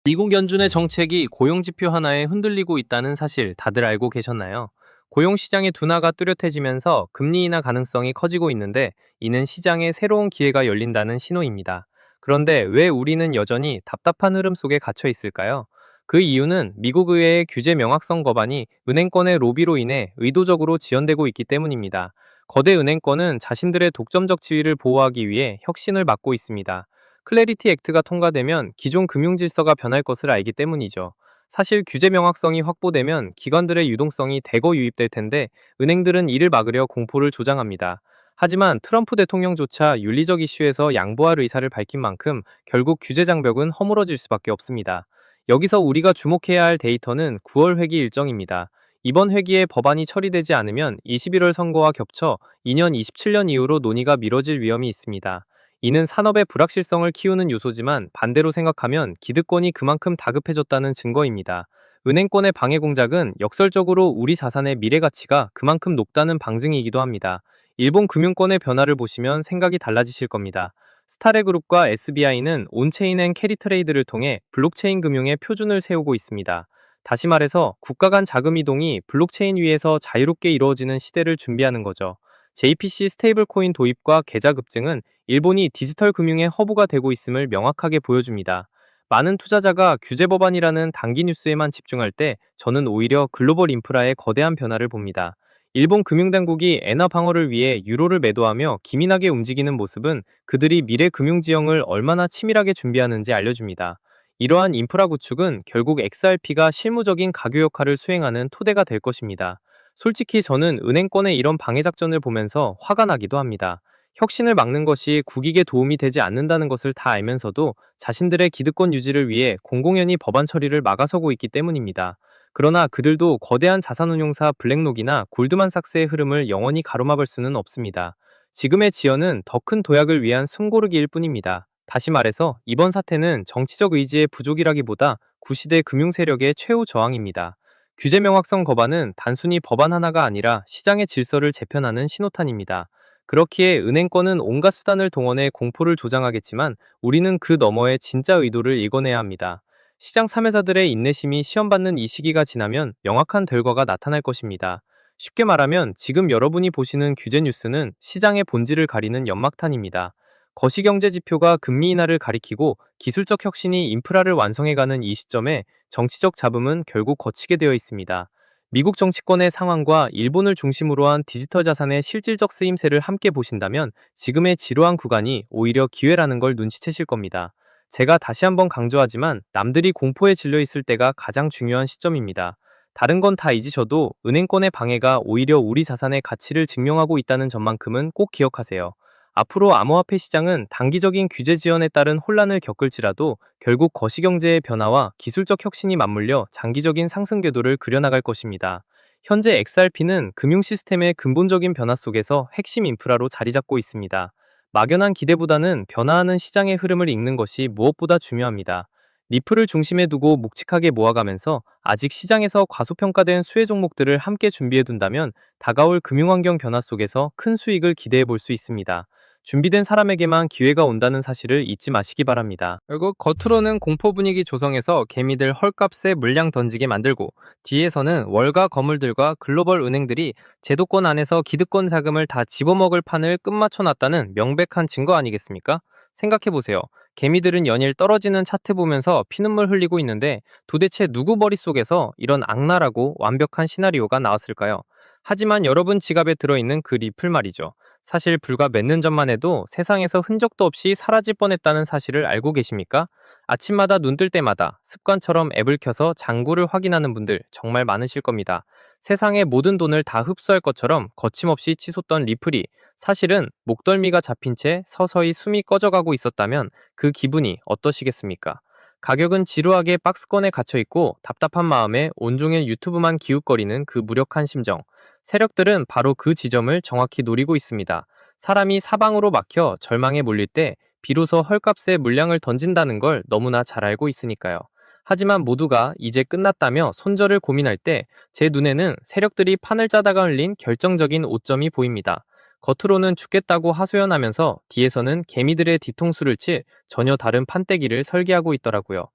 미국 연준의 정책이 고용지표 하나에 흔들리고 있다는 사실 다들 알고 계셨나요? 고용시장의 둔화가 뚜렷해지면서 금리 인하 가능성이 커지고 있는데 이는 시장에 새로운 기회가 열린다는 신호입니다. 그런데 왜 우리는 여전히 답답한 흐름 속에 갇혀 있을까요? 그 이유는 미국 의회의 규제 명확성 법안이 은행권의 로비로 인해 의도적으로 지연되고 있기 때문입니다. 거대 은행권은 자신들의 독점적 지위를 보호하기 위해 혁신을 막고 있습니다. 클래리티 액트가 통과되면 기존 금융 질서가 변할 것을 알기 때문이죠. 사실 규제 명확성이 확보되면 기관들의 유동성이 대거 유입될 텐데 은행들은 이를 막으려 공포를 조장합니다. 하지만 트럼프 대통령조차 윤리적 이슈에서 양보할 의사를 밝힌 만큼 결국 규제 장벽은 허물어질 수밖에 없습니다. 여기서 우리가 주목해야 할 데이터는 9월 회기 일정입니다. 이번 회기에 법안이 처리되지 않으면 21월 선거와 겹쳐 2년 27년 이후로 논의가 미뤄질 위험이 있습니다. 이는 산업의 불확실성을 키우는 요소지만 반대로 생각하면 기득권이 그만큼 다급해졌다는 증거입니다. 은행권의 방해 공작은 역설적으로 우리 자산의 미래 가치가 그만큼 높다는 방증이기도 합니다. 일본 금융권의 변화를 보시면 생각이 달라지실 겁니다. 스타레그룹과 SBI는 온체인 앤 캐리 트레이드를 통해 블록체인 금융의 표준을 세우고 있습니다. 다시 말해서 국가 간 자금 이동이 블록체인 위에서 자유롭게 이루어지는 시대를 준비하는 거죠. JPC 스테이블 코인 도입과 계좌 급증은 일본이 디지털 금융의 허브가 되고 있음을 명확하게 보여줍니다. 많은 투자자가 규제 법안이라는 단기 뉴스에만 집중할 때 저는 오히려 글로벌 인프라의 거대한 변화를 봅니다. 일본 금융당국이 엔화 방어를 위해 유로를 매도하며 기민하게 움직이는 모습은 그들이 미래 금융 지형을 얼마나 치밀하게 준비하는지 알려줍니다. 이러한 인프라 구축은 결국 XRP가 실무적인 가교 역할을 수행하는 토대가 될 것입니다. 솔직히 저는 은행권의 이런 방해 작전을 보면서 화가 나기도 합니다. 혁신을 막는 것이 국익에 도움이 되지 않는다는 것을 다 알면서도 자신들의 기득권 유지를 위해 공공연히 법안 처리를 막아서고 있기 때문입니다. 그러나 그들도 거대한 자산운용사 블랙록이나 골드만삭스의 흐름을 영원히 가로막을 수는 없습니다. 지금의 지연은 더 큰 도약을 위한 숨고르기일 뿐입니다. 다시 말해서 이번 사태는 정치적 의지의 부족이라기보다 구시대 금융 세력의 최후 저항입니다. 규제 명확성 법안은 단순히 법안 하나가 아니라 시장의 질서를 재편하는 신호탄입니다. 그렇기에 은행권은 온갖 수단을 동원해 공포를 조장하겠지만 우리는 그 너머의 진짜 의도를 읽어내야 합니다. 시장 참여자들의 인내심이 시험받는 이 시기가 지나면 명확한 결과가 나타날 것입니다. 쉽게 말하면 지금 여러분이 보시는 규제 뉴스는 시장의 본질을 가리는 연막탄입니다. 거시경제 지표가 금리 인하를 가리키고 기술적 혁신이 인프라를 완성해가는 이 시점에 정치적 잡음은 결국 거치게 되어 있습니다. 미국 정치권의 상황과 일본을 중심으로 한 디지털 자산의 실질적 쓰임새를 함께 보신다면 지금의 지루한 구간이 오히려 기회라는 걸 눈치채실 겁니다. 제가 다시 한번 강조하지만 남들이 공포에 질려 있을 때가 가장 중요한 시점입니다. 다른 건 다 잊으셔도 은행권의 방해가 오히려 우리 자산의 가치를 증명하고 있다는 점만큼은 꼭 기억하세요. 앞으로 암호화폐 시장은 단기적인 규제 지연에 따른 혼란을 겪을지라도 결국 거시경제의 변화와 기술적 혁신이 맞물려 장기적인 상승 궤도를 그려나갈 것입니다. 현재 XRP는 금융 시스템의 근본적인 변화 속에서 핵심 인프라로 자리 잡고 있습니다. 막연한 기대보다는 변화하는 시장의 흐름을 읽는 것이 무엇보다 중요합니다. 리플을 중심에 두고 묵직하게 모아가면서 아직 시장에서 과소평가된 수혜 종목들을 함께 준비해둔다면 다가올 금융환경 변화 속에서 큰 수익을 기대해 볼 수 있습니다. 준비된 사람에게만 기회가 온다는 사실을 잊지 마시기 바랍니다. 결국 겉으로는 공포 분위기 조성해서 개미들 헐값에 물량 던지게 만들고 뒤에서는 월가 거물들과 글로벌 은행들이 제도권 안에서 기득권 자금을 다 집어먹을 판을 끝마쳐 놨다는 명백한 증거 아니겠습니까? 생각해보세요. 개미들은 연일 떨어지는 차트 보면서 피눈물 흘리고 있는데 도대체 누구 머릿속에서 이런 악랄하고 완벽한 시나리오가 나왔을까요? 하지만 여러분 지갑에 들어있는 그 리플 말이죠. 사실 불과 몇 년 전만 해도 세상에서 흔적도 없이 사라질 뻔했다는 사실을 알고 계십니까? 아침마다 눈 뜰 때마다 습관처럼 앱을 켜서 장부를 확인하는 분들 정말 많으실 겁니다. 세상의 모든 돈을 다 흡수할 것처럼 거침없이 치솟던 리플이 사실은 목덜미가 잡힌 채 서서히 숨이 꺼져가고 있었다면 그 기분이 어떠시겠습니까? 가격은 지루하게 박스권에 갇혀있고 답답한 마음에 온종일 유튜브만 기웃거리는 그 무력한 심정. 세력들은 바로 그 지점을 정확히 노리고 있습니다. 사람이 사방으로 막혀 절망에 몰릴 때 비로소 헐값에 물량을 던진다는 걸 너무나 잘 알고 있으니까요. 하지만 모두가 이제 끝났다며 손절을 고민할 때 제 눈에는 세력들이 판을 짜다가 흘린 결정적인 오점이 보입니다. 겉으로는 죽겠다고 하소연하면서 뒤에서는 개미들의 뒤통수를 칠 전혀 다른 판때기를 설계하고 있더라고요.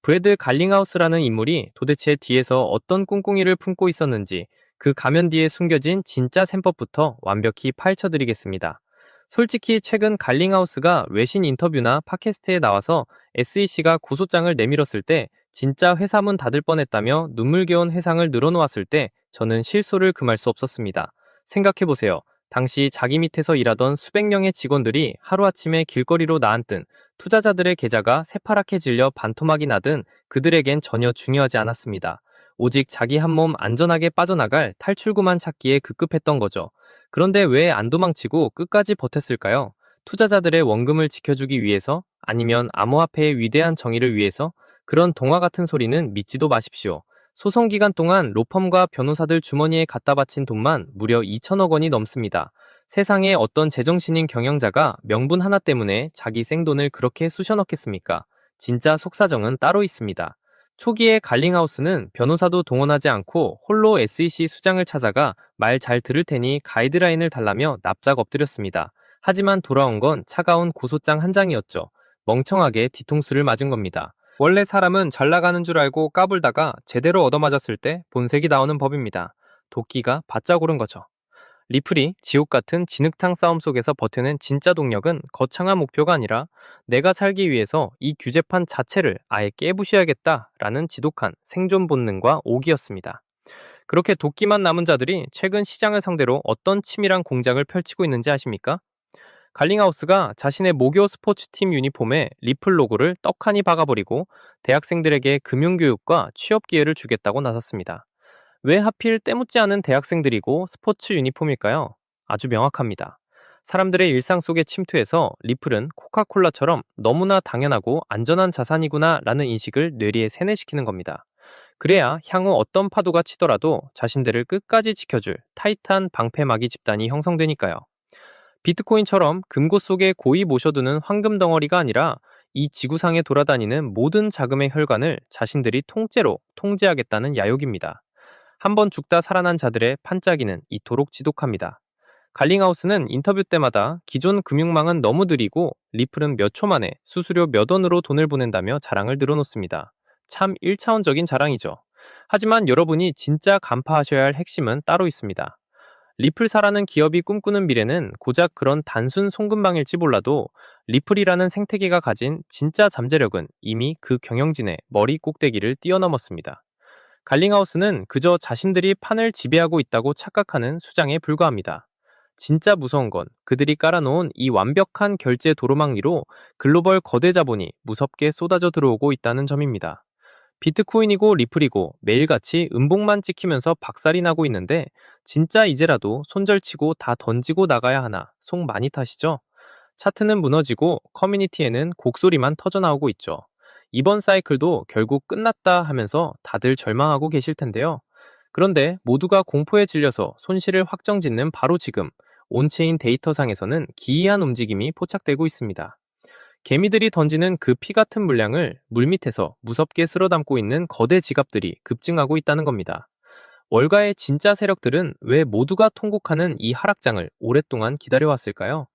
브래드 갈링하우스라는 인물이 도대체 뒤에서 어떤 꿍꿍이를 품고 있었는지 그 가면 뒤에 숨겨진 진짜 셈법부터 완벽히 파헤쳐드리겠습니다. 솔직히 최근 갈링하우스가 외신 인터뷰나 팟캐스트에 나와서 SEC가 고소장을 내밀었을 때 진짜 회사 문 닫을 뻔했다며 눈물겨운 회상을 늘어놓았을 때 저는 실소를 금할 수 없었습니다. 생각해보세요. 당시 자기 밑에서 일하던 수백 명의 직원들이 하루아침에 길거리로 나앉든 투자자들의 계좌가 새파랗게 질려 반토막이 나든 그들에겐 전혀 중요하지 않았습니다. 오직 자기 한 몸 안전하게 빠져나갈 탈출구만 찾기에 급급했던 거죠. 그런데 왜 안 도망치고 끝까지 버텼을까요? 투자자들의 원금을 지켜주기 위해서? 아니면 암호화폐의 위대한 정의를 위해서? 그런 동화 같은 소리는 믿지도 마십시오. 소송 기간 동안 로펌과 변호사들 주머니에 갖다 바친 돈만 무려 2천억 원이 넘습니다. 세상에 어떤 제정신인 경영자가 명분 하나 때문에 자기 생돈을 그렇게 쑤셔넣겠습니까? 진짜 속사정은 따로 있습니다. 초기에 갈링하우스는 변호사도 동원하지 않고 홀로 SEC 수장을 찾아가 말 잘 들을 테니 가이드라인을 달라며 납작 엎드렸습니다. 하지만 돌아온 건 차가운 고소장 한 장이었죠. 멍청하게 뒤통수를 맞은 겁니다. 원래 사람은 잘 나가는 줄 알고 까불다가 제대로 얻어맞았을 때 본색이 나오는 법입니다. 도끼가 바짝 오른 거죠. 리플이 지옥 같은 진흙탕 싸움 속에서 버티는 진짜 동력은 거창한 목표가 아니라 내가 살기 위해서 이 규제판 자체를 아예 깨부셔야겠다라는 지독한 생존 본능과 오기였습니다. 그렇게 도끼만 남은 자들이 최근 시장을 상대로 어떤 치밀한 공작을 펼치고 있는지 아십니까? 갈링하우스가 자신의 모교 스포츠팀 유니폼에 리플 로고를 떡하니 박아버리고 대학생들에게 금융교육과 취업 기회를 주겠다고 나섰습니다. 왜 하필 때묻지 않은 대학생들이고 스포츠 유니폼일까요? 아주 명확합니다. 사람들의 일상 속에 침투해서 리플은 코카콜라처럼 너무나 당연하고 안전한 자산이구나 라는 인식을 뇌리에 세뇌시키는 겁니다. 그래야 향후 어떤 파도가 치더라도 자신들을 끝까지 지켜줄 타이트한 방패막이 집단이 형성되니까요. 비트코인처럼 금고 속에 고이 모셔두는 황금 덩어리가 아니라 이 지구상에 돌아다니는 모든 자금의 혈관을 자신들이 통째로 통제하겠다는 야욕입니다. 한번 죽다 살아난 자들의 판짜기는 이토록 지독합니다. 갈링하우스는 인터뷰 때마다 기존 금융망은 너무 느리고 리플은 몇 초 만에 수수료 몇 원으로 돈을 보낸다며 자랑을 늘어놓습니다. 참 1차원적인 자랑이죠. 하지만 여러분이 진짜 간파하셔야 할 핵심은 따로 있습니다. 리플사라는 기업이 꿈꾸는 미래는 고작 그런 단순 송금망일지 몰라도 리플이라는 생태계가 가진 진짜 잠재력은 이미 그 경영진의 머리 꼭대기를 뛰어넘었습니다. 갈링하우스는 그저 자신들이 판을 지배하고 있다고 착각하는 수장에 불과합니다. 진짜 무서운 건 그들이 깔아놓은 이 완벽한 결제 도로망 위로 글로벌 거대 자본이 무섭게 쏟아져 들어오고 있다는 점입니다. 비트코인이고 리플이고 매일같이 음봉만 찍히면서 박살이 나고 있는데 진짜 이제라도 손절치고 다 던지고 나가야 하나 속 많이 타시죠? 차트는 무너지고 커뮤니티에는 곡소리만 터져나오고 있죠. 이번 사이클도 결국 끝났다 하면서 다들 절망하고 계실 텐데요. 그런데 모두가 공포에 질려서 손실을 확정짓는 바로 지금 온체인 데이터상에서는 기이한 움직임이 포착되고 있습니다. 개미들이 던지는 그 피 같은 물량을 물밑에서 무섭게 쓸어담고 있는 거대 지갑들이 급증하고 있다는 겁니다. 월가의 진짜 세력들은 왜 모두가 통곡하는 이 하락장을 오랫동안 기다려왔을까요?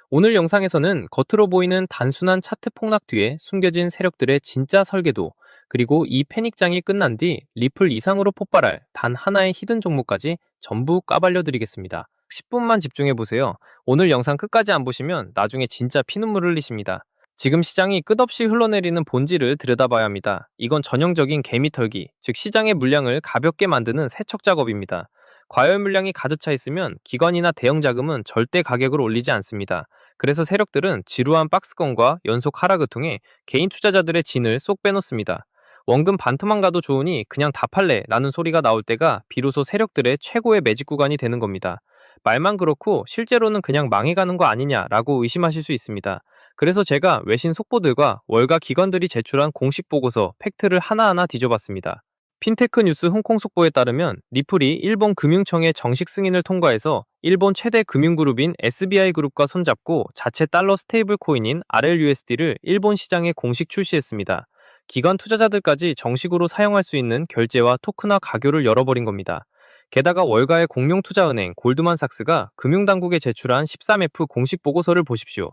오늘 영상에서는 겉으로 보이는 단순한 차트 폭락 뒤에 숨겨진 세력들의 진짜 설계도, 그리고 이 패닉장이 끝난 뒤 리플 이상으로 폭발할 단 하나의 히든 종목까지 전부 까발려 드리겠습니다. 10분만 집중해보세요. 오늘 영상 끝까지 안 보시면 나중에 진짜 피눈물 흘리십니다. 지금 시장이 끝없이 흘러내리는 본질을 들여다봐야 합니다. 이건 전형적인 개미털기, 즉 시장의 물량을 가볍게 만드는 세척 작업입니다. 과열 물량이 가득 차 있으면 기관이나 대형 자금은 절대 가격을 올리지 않습니다. 그래서 세력들은 지루한 박스권과 연속 하락을 통해 개인 투자자들의 진을 쏙 빼놓습니다. 원금 반토막 가도 좋으니 그냥 다 팔래 라는 소리가 나올 때가 비로소 세력들의 최고의 매직 구간이 되는 겁니다. 말만 그렇고 실제로는 그냥 망해가는 거 아니냐라고 의심하실 수 있습니다. 그래서 제가 외신 속보들과 월가 기관들이 제출한 공식 보고서 팩트를 하나하나 뒤져봤습니다. 핀테크 뉴스 홍콩 속보에 따르면 리플이 일본 금융청의 정식 승인을 통과해서 일본 최대 금융그룹인 SBI 그룹과 손잡고 자체 달러 스테이블 코인인 RLUSD를 일본 시장에 공식 출시했습니다. 기관 투자자들까지 정식으로 사용할 수 있는 결제와 토큰화 가교를 열어버린 겁니다. 게다가 월가의 공룡 투자은행 골드만삭스가 금융당국에 제출한 13F 공식 보고서를 보십시오.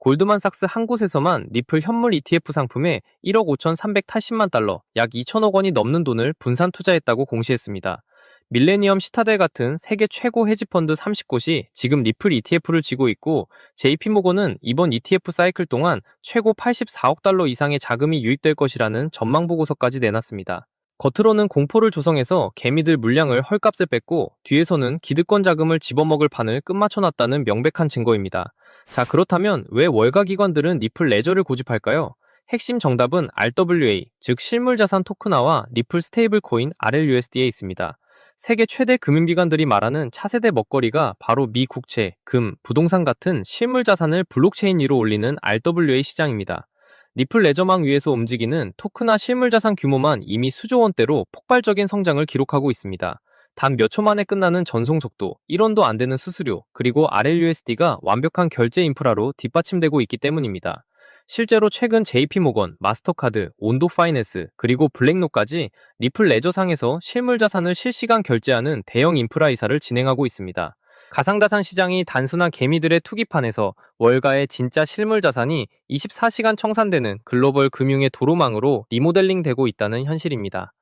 골드만삭스 한 곳에서만 리플 현물 ETF 상품에 1억 5,380만 달러, 약 2천억 원이 넘는 돈을 분산 투자했다고 공시했습니다. 밀레니엄 시타델 같은 세계 최고 헤지펀드 30곳이 지금 리플 ETF를 쥐고 있고, JP모건은 이번 ETF 사이클 동안 최고 84억 달러 이상의 자금이 유입될 것이라는 전망 보고서까지 내놨습니다. 겉으로는 공포를 조성해서 개미들 물량을 헐값에 뺐고, 뒤에서는 기득권 자금을 집어먹을 판을 끝마쳐놨다는 명백한 증거입니다. 자, 그렇다면 왜 월가 기관들은 리플 레저를 고집할까요? 핵심 정답은 RWA, 즉 실물자산 토크나와 리플 스테이블 코인 RLUSD에 있습니다. 세계 최대 금융기관들이 말하는 차세대 먹거리가 바로 미 국채, 금, 부동산 같은 실물자산을 블록체인 위로 올리는 RWA 시장입니다. 리플 레저망 위에서 움직이는 토크나 실물자산 규모만 이미 수조 원대로 폭발적인 성장을 기록하고 있습니다. 단 몇 초 만에 끝나는 전송 속도, 1원도 안 되는 수수료, 그리고 RLUSD가 완벽한 결제 인프라로 뒷받침되고 있기 때문입니다. 실제로 최근 JP모건, 마스터카드, 온도파이낸스, 그리고 블랙록까지 리플 레저상에서 실물자산을 실시간 결제하는 대형 인프라 이사를 진행하고 있습니다. 가상자산 시장이 단순한 개미들의 투기판에서 월가의 진짜 실물자산이 24시간 청산되는 글로벌 금융의 도로망으로 리모델링 되고 있다는 현실입니다.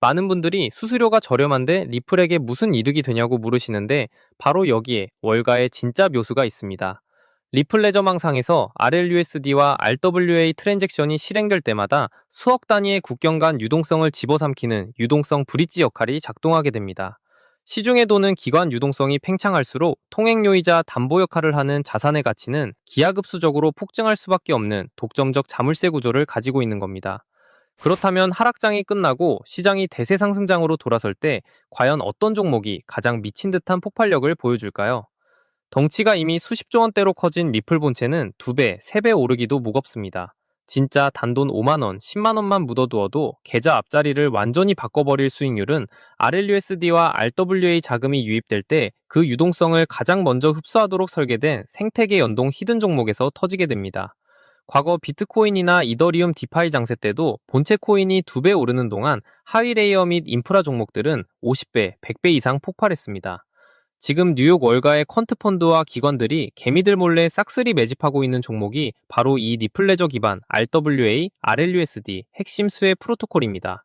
많은 분들이 수수료가 저렴한데 리플에게 무슨 이득이 되냐고 물으시는데, 바로 여기에 월가의 진짜 묘수가 있습니다. 리플 레저망상에서 RLUSD와 RWA 트랜잭션이 실행될 때마다 수억 단위의 국경 간 유동성을 집어삼키는 유동성 브릿지 역할이 작동하게 됩니다. 시중에 도는 기관 유동성이 팽창할수록 통행료이자 담보 역할을 하는 자산의 가치는 기하급수적으로 폭증할 수밖에 없는 독점적 자물쇠 구조를 가지고 있는 겁니다. 그렇다면 하락장이 끝나고 시장이 대세 상승장으로 돌아설 때 과연 어떤 종목이 가장 미친 듯한 폭발력을 보여줄까요? 덩치가 이미 수십조 원대로 커진 리플 본체는 2배, 3배 오르기도 무겁습니다. 진짜 단돈 5만 원, 10만 원만 묻어두어도 계좌 앞자리를 완전히 바꿔버릴 수익률은 RLUSD와 RWA 자금이 유입될 때 그 유동성을 가장 먼저 흡수하도록 설계된 생태계 연동 히든 종목에서 터지게 됩니다. 과거 비트코인이나 이더리움 디파이 장세 때도 본체 코인이 2배 오르는 동안 하위 레이어 및 인프라 종목들은 50배, 100배 이상 폭발했습니다. 지금 뉴욕 월가의 퀀트 펀드와 기관들이 개미들 몰래 싹쓸이 매집하고 있는 종목이 바로 이 리플레저 기반 RWA, RLUSD 핵심 수혜 프로토콜입니다.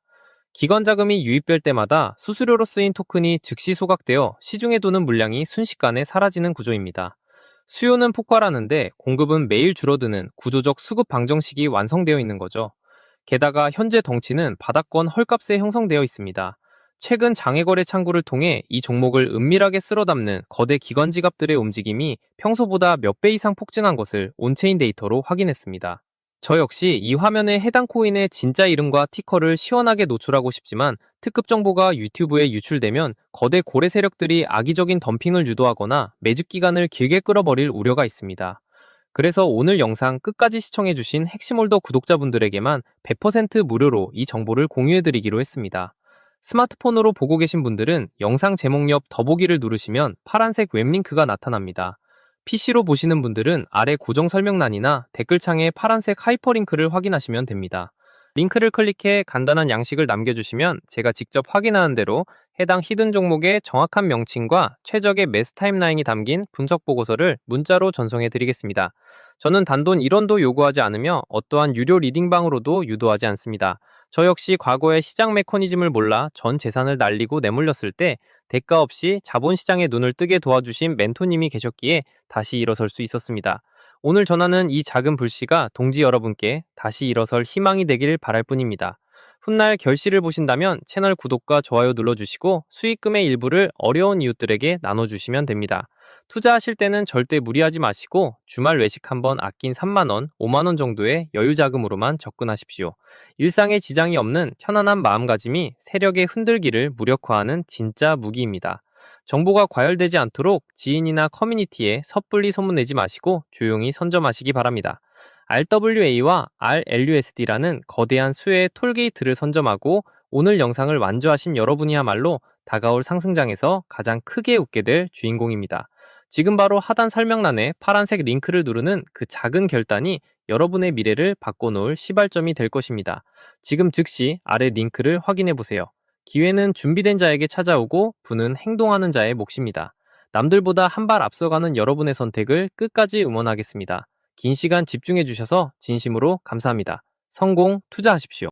기관 자금이 유입될 때마다 수수료로 쓰인 토큰이 즉시 소각되어 시중에 도는 물량이 순식간에 사라지는 구조입니다. 수요는 폭발하는데 공급은 매일 줄어드는 구조적 수급 방정식이 완성되어 있는 거죠. 게다가 현재 덩치는 바닥권 헐값에 형성되어 있습니다. 최근 장외거래 창구를 통해 이 종목을 은밀하게 쓸어담는 거대 기관 지갑들의 움직임이 평소보다 몇 배 이상 폭증한 것을 온체인 데이터로 확인했습니다. 저 역시 이 화면에 해당 코인의 진짜 이름과 티커를 시원하게 노출하고 싶지만 특급 정보가 유튜브에 유출되면 거대 고래 세력들이 악의적인 덤핑을 유도하거나 매집 기간을 길게 끌어버릴 우려가 있습니다. 그래서 오늘 영상 끝까지 시청해주신 핵심홀더 구독자분들에게만 100% 무료로 이 정보를 공유해드리기로 했습니다. 스마트폰으로 보고 계신 분들은 영상 제목 옆 더보기를 누르시면 파란색 웹링크가 나타납니다. PC로 보시는 분들은 아래 고정 설명란이나 댓글창에 파란색 하이퍼링크를 확인하시면 됩니다. 링크를 클릭해 간단한 양식을 남겨주시면 제가 직접 확인하는 대로 해당 히든 종목의 정확한 명칭과 최적의 매수 타임라인이 담긴 분석 보고서를 문자로 전송해 드리겠습니다. 저는 단돈 1원도 요구하지 않으며 어떠한 유료 리딩방으로도 유도하지 않습니다. 저 역시 과거의 시장 메커니즘을 몰라 전 재산을 날리고 내몰렸을 때 대가 없이 자본시장의 눈을 뜨게 도와주신 멘토님이 계셨기에 다시 일어설 수 있었습니다. 오늘 전하는 이 작은 불씨가 동지 여러분께 다시 일어설 희망이 되길 바랄 뿐입니다. 훗날 결실을 보신다면 채널 구독과 좋아요 눌러주시고 수익금의 일부를 어려운 이웃들에게 나눠주시면 됩니다. 투자하실 때는 절대 무리하지 마시고 주말 외식 한번 아낀 3만원, 5만원 정도의 여유자금으로만 접근하십시오. 일상에 지장이 없는 편안한 마음가짐이 세력의 흔들기를 무력화하는 진짜 무기입니다. 정보가 과열되지 않도록 지인이나 커뮤니티에 섣불리 소문내지 마시고 조용히 선점하시기 바랍니다. RWA와 RLUSD라는 거대한 수혜의 톨게이트를 선점하고 오늘 영상을 완주하신 여러분이야말로 다가올 상승장에서 가장 크게 웃게 될 주인공입니다. 지금 바로 하단 설명란에 파란색 링크를 누르는 그 작은 결단이 여러분의 미래를 바꿔놓을 시발점이 될 것입니다. 지금 즉시 아래 링크를 확인해보세요. 기회는 준비된 자에게 찾아오고 부는 행동하는 자의 몫입니다. 남들보다 한 발 앞서가는 여러분의 선택을 끝까지 응원하겠습니다. 긴 시간 집중해 주셔서 진심으로 감사합니다. 성공 투자하십시오.